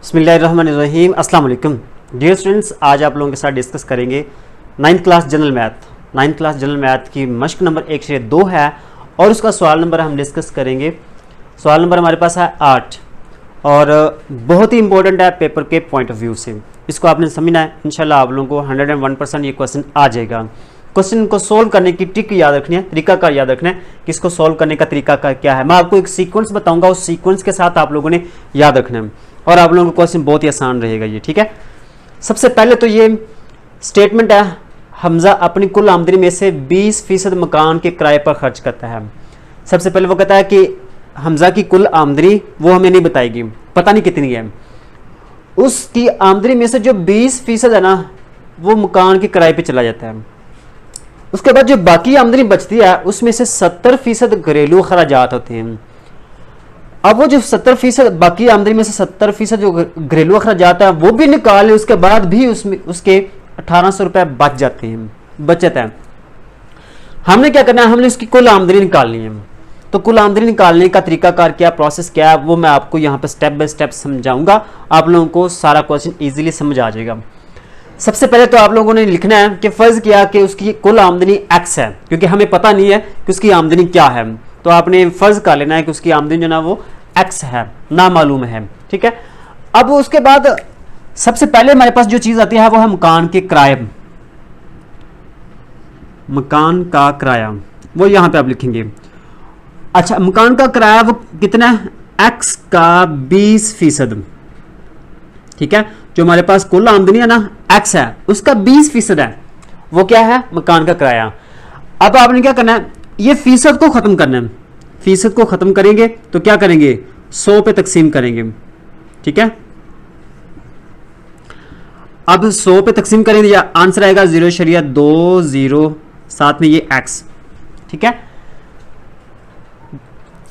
बिस्मिल्लाहिर्रहमानिर्रहीम। अस्सलाम वालेकुम डियर स्टूडेंट्स, आज आप लोगों के साथ डिस्कस करेंगे 9th क्लास जनरल मैथ की मश्क नंबर 1/2 है और उसका सवाल नंबर हम डिस्कस करेंगे। सवाल नंबर हमारे पास है 8 और बहुत ही इंपॉर्टेंट है पेपर के पॉइंट ऑफ व्यू से। इसको आपने समझना है। इंशाल्लाह आप लोगों को 101% ये क्वेश्चन आ जाएगा। क्वेश्चन को सोल्व करने की ट्रिक याद रखनी है, तरीका का याद रखना है कि इसको सोल्व करने का तरीका का क्या है। मैं आपको एक सीक्वेंस बताऊंगा, उस सीक्वेंस के साथ आप लोगों ने याद रखना है और आप लोगों को क्वेश्चन बहुत ही आसान रहेगा ये, ठीक है। सबसे पहले तो ये स्टेटमेंट है, हमजा अपनी कुल आमदनी में से 20% मकान के किराए पर खर्च करता है। सबसे पहले वो कहता है कि हमजा की कुल आमदनी वो हमें नहीं बताएगी, पता नहीं कितनी है। उसकी आमदनी में से जो 20% है ना वो मकान के किराए पे चला जाता है। उसके बाद जो बाकी आमदनी बचती है उसमें से 70% घरेलू अखराजात होते हैं। अब वो जो 70% बाकी आमदनी में से 70% जो घरेलू अखराजात है वो भी निकाले, उसके बाद भी उसमें उसके 1800 रुपये बच जाते हैं, बचत है। हमने क्या करना है, हमने उसकी कुल आमदनी निकालनी है। तो कुल आमदनी निकालने का तरीकाकार क्या, प्रोसेस क्या है, वो मैं आपको यहाँ पे स्टेप बाय स्टेप समझाऊंगा। आप लोगों को सारा क्वेश्चन इजीली समझ आ जाएगा। सबसे पहले तो आप लोगों ने लिखना है कि फर्ज किया कि उसकी कुल आमदनी x है, क्योंकि हमें पता नहीं है कि उसकी आमदनी क्या है। तो आपने फर्ज कर लेना है कि उसकी आमदनी जो ना वो x है, ना मालूम है, ठीक है। अब उसके बाद सबसे पहले हमारे पास जो चीज आती है वो है मकान के किराए। मकान का किराया वो यहां पे आप लिखेंगे। अच्छा, मकान का किराया वो कितना है, x का 20%, ठीक है। जो हमारे पास कुल आमदनी है ना x है, उसका 20% है, वो क्या है, मकान का किराया। अब आपने क्या करना है, ये फीसद को खत्म करना है। फीसद को खत्म करेंगे तो क्या करेंगे, 100 पे तकसीम करेंगे, ठीक है। अब 100 पे तकसीम करेंगे, या आंसर आएगा 0.20, साथ में ये x, ठीक है।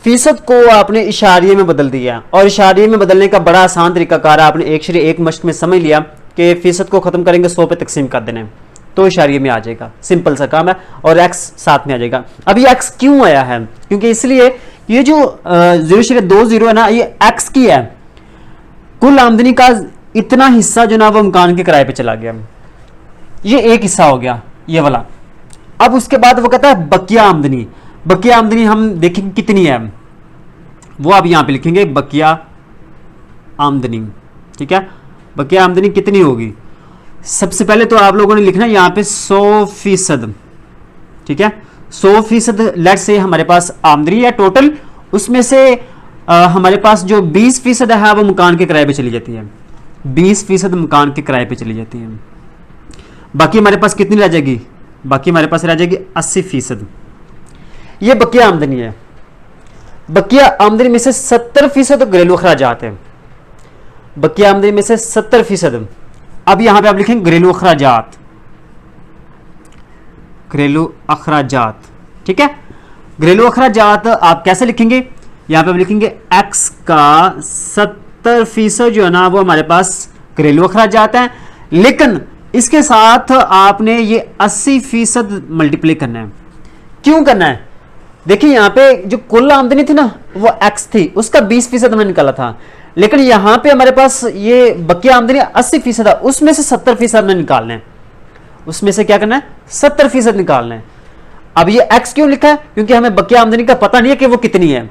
फीसद को आपने इशारिये में बदल दिया, और इशारिये में बदलने का बड़ा आसान तरीकाकार है। आपने 1/1 मश्क में समझ लिया कि फीसद को खत्म करेंगे 100 पे तकसीम कर देना तो इशारिये में आ जाएगा। सिंपल सा काम है, और x साथ में आ जाएगा। अब ये x क्यों आया है, क्योंकि इसलिए ये जो 0.20 है ना, ये x की है। कुल आमदनी का इतना हिस्सा जो ना वो मकान के किराए पे चला गया, ये एक हिस्सा हो गया ये वाला। अब उसके बाद वो कहता है बकिया आमदनी। बकिया आमदनी हम देखेंगे कितनी है, वो आप यहां पे लिखेंगे बकिया आमदनी, ठीक है। बकिया आमदनी कितनी होगी, सबसे पहले तो आप लोगों ने लिखना है यहां पे 100%, ठीक है। 100% लेट से हमारे पास आमदनी है टोटल, उसमें से हमारे पास जो 20% है वो मकान के किराए पे चली जाती है। 20% मकान के किराए पे चली जाती है। बाकी हमारे पास कितनी रह जाएगी, बाकी हमारे पास रह जाएगी 80%। ये बकिया आमदनी है। बकिया आमदनी में से 70% घरेलू अखराजात है। बकिया आमदनी में से 70%। अब यहां पे आप लिखेंगे घरेलू अखराजात, घरेलू अखराजात, ठीक है। घरेलू अखराजात आप कैसे लिखेंगे, यहां पे आप लिखेंगे x का 70% जो है ना वो हमारे पास घरेलू अखराजात है, लेकिन इसके साथ आपने ये 80% मल्टीप्लाई करना है। क्यों करना है, देखिए यहां पे जो कुल आमदनी थी ना वो x थी, उसका 20% हमने निकाला था, लेकिन यहां पे हमारे पास ये बकिया आमदनी 80% है, उसमें से 70% हमने निकालना है। उसमें से क्या करना है, 70% निकालना है। अब ये x क्यों लिखा है, क्योंकि हमें बकिया आमदनी का पता नहीं है कि वो कितनी है।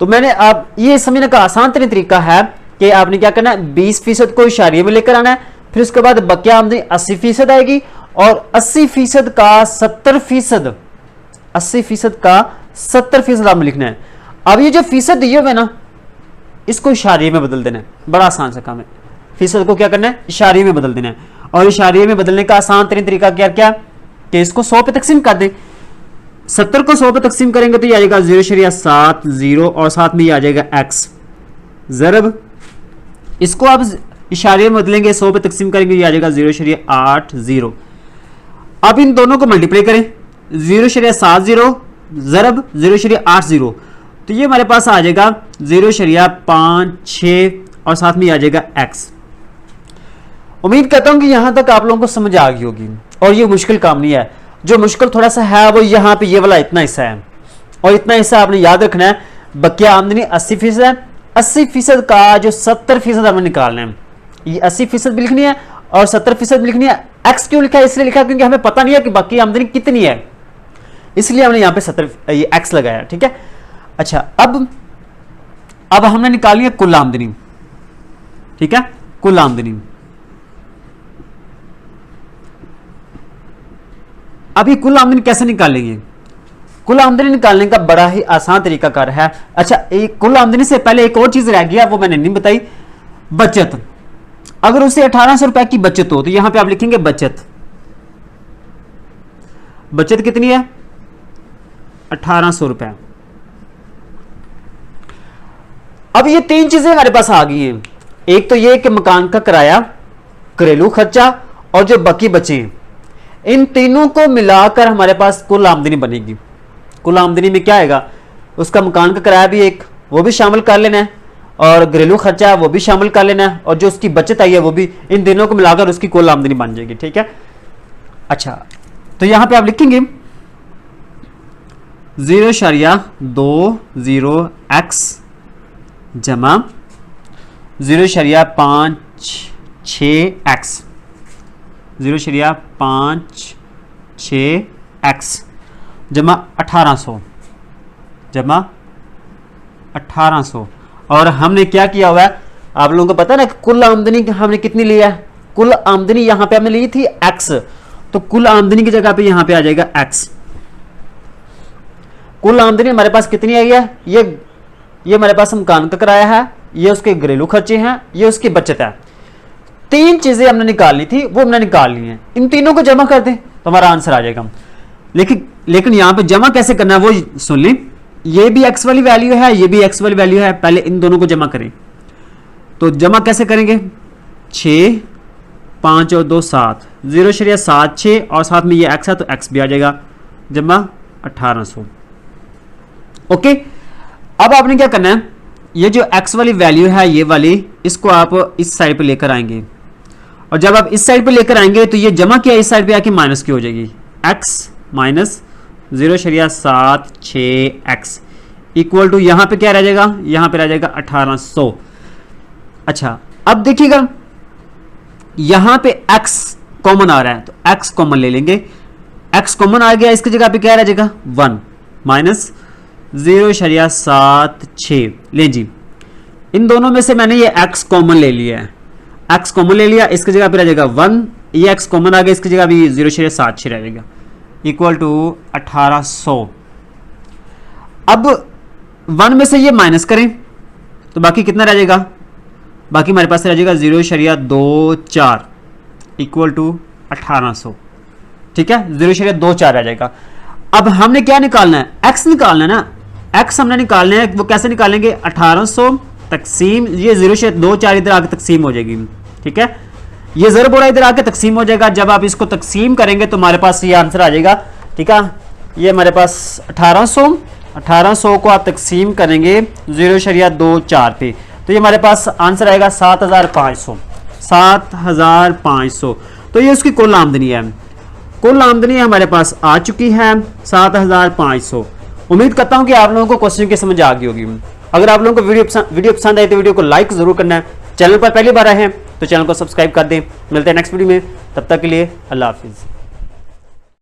तो मैंने आप ये समझने का आसान तरीका है कि आपने क्या करना है, 20% को इशारिये में लेकर आना है, फिर उसके बाद बकिया आमदनी 80% आएगी, और 80% का 70%, 80% का 70% आपने लिखना है। अब ये जो फीसद दिए हुए ना इसको इशारिये में बदल देना है, बड़ा आसान सा काम है। फीसद को क्या करना है, इशारिये में बदल देना है। और इशारिये में बदलने का आसान तरीका क्या क्या कि इसको 100 पे तकसीम कर दें। 70 को 100 पे तकसीम करेंगे तो ये आ जाएगा 0.70, और साथ में ये आ जाएगा x ज़रब, इसको आप इशारिये में बदलेंगे, 100 पे तकसीम करेंगे, ये आ जाएगा 0.80। अब इन दोनों को मल्टीप्लाई करें, 0.70 ज़रब 0.80, तो ये हमारे पास आ जाएगा 0.56, और साथ में आ जाएगा x। उम्मीद करता हूं कि यहां तक आप लोगों को समझ आ गई होगी, और ये मुश्किल काम नहीं है। जो मुश्किल थोड़ा सा है वो यहां पे ये वाला इतना हिस्सा है, और इतना हिस्सा आपने याद रखना है। बकिया आमदनी 80% है, 80% का जो 70% हमें निकालना है, ये 80% भी लिखनी है और 70% भी लिखनी है। एक्स क्यों लिखा है? इसलिए लिखा है क्योंकि हमें पता नहीं है कि बाकी आमदनी कितनी है, इसलिए हमने यहां पे 70 ये एक्स लगाया। ठीक है, अच्छा अब हमने निकालनी है कुल आमदनी। ठीक है, कुल आमदनी। अभी कुल आमदनी कैसे निकालेंगे? कुल आमदनी निकालने का बड़ा ही आसान तरीकाकार है। अच्छा, एक कुल आमदनी से पहले एक और चीज रह गया, वो मैंने नहीं बताई, बचत। अगर उसे 1800 रुपए की बचत हो तो यहां पे आप लिखेंगे बचत। बचत कितनी है? 1800 रुपए। अब ये तीन चीजें हमारे पास आ गई हैं। एक तो ये कि मकान का किराया, घरेलू खर्चा और जो बाकी बचे हैं, इन तीनों को मिलाकर हमारे पास कुल आमदनी बनेगी। कुल आमदनी में क्या आएगा? उसका मकान का किराया भी एक, वो भी शामिल कर लेना है, और घरेलू खर्चा है वो भी शामिल कर लेना है, और जो उसकी बचत आई है वो भी, इन तीनों को मिलाकर उसकी कुल आमदनी बन जाएगी। ठीक है, अच्छा तो यहां पे आप लिखेंगे 0.20x जमा 0.56x 0.56x जमा 1800 और हमने क्या किया हुआ है आप लोगों को पता है ना, कुल आमदनी हमने कितनी ली है? कुल आमदनी यहां पे हमने ली थी x, तो कुल आमदनी की जगह पे यहां पे आ जाएगा x। कुल आमदनी हमारे पास कितनी आई है? ये हमारे पास मकान का किराया है, ये उसके घरेलू खर्चे हैं, ये उसकी बचत है। तीन चीजें हमने निकालनी थी, वो हमने निकाल ली हैं। इन तीनों को जमा कर दें तो हमारा आंसर आ जाएगा। लेकिन यहां पे जमा कैसे करना है वो सुन लें। ये भी x वाली वैल्यू है, ये भी x वाली वैल्यू है, पहले इन दोनों को जमा करें। तो जमा कैसे करेंगे? 6, 5 और 2 7, 0.76 और साथ में ये x है तो x भी आ जाएगा, जमा 1800। ओके, अब आपने क्या करना है, ये जो x वाली वैल्यू है ये वाली, इसको आप इस साइड पे लेकर आएंगे, और जब आप इस साइड पे लेकर आएंगे तो ये जमा किया इस साइड पे आके माइनस की हो जाएगी, x minus 0.76x equal to यहां पे क्या रह जाएगा? यहां पे रह जाएगा 1800। अच्छा, अब देखिएगा यहां पे x कॉमन आ रहा है तो x कॉमन ले लेंगे। x कॉमन आ गया, इसकी जगह पे क्या रह जाएगा? 1 माइनस 0.76। ले जी, इन दोनों में से मैंने ये x कॉमन ले लिया है, x कॉमन ले लिया, इसकी जगह पे रह जाएगा 1, ये x कॉमन आ गया, इसकी जगह भी 0.76 रह जाएगा इक्वल टू 1800। अब 1 में से ये माइनस करें तो बाकी कितना रह जाएगा? बाकी हमारे पास रह जाएगा 0.24 इक्वल टू 1800। ठीक है, 0.24 रह जाएगा। अब हमने क्या निकालना है? x निकालना है ना, x हमने निकालना है। वो कैसे निकालेंगे? 1800 तकसीम, ये 0.24 इधर आके तकसीम हो जाएगी। ठीक है, ये ज़रब इधर आके तकसीम हो जाएगा। जब आप इसको तकसीम करेंगे तो हमारे पास ये आंसर आ जाएगा। ठीक है, ये हमारे पास 1800 को आप तकसीम करेंगे 0.24 पे तो ये हमारे पास आंसर आएगा 7500। तो ये उसकी कुल आमदनी है। कुल आमदनी हमारे पास आ चुकी है 7500। उम्मीद करता हूं कि आप लोगों को क्वेश्चन की समझ आ गई होगी। अगर आप लोगों को वीडियो पसंद आए तो वीडियो को लाइक जरूर करना है। चैनल पर पहली बार आए हैं तो चैनल को सब्सक्राइब कर दें। मिलते हैं नेक्स्ट वीडियो में, तब तक के लिए अल्लाह हाफिज़।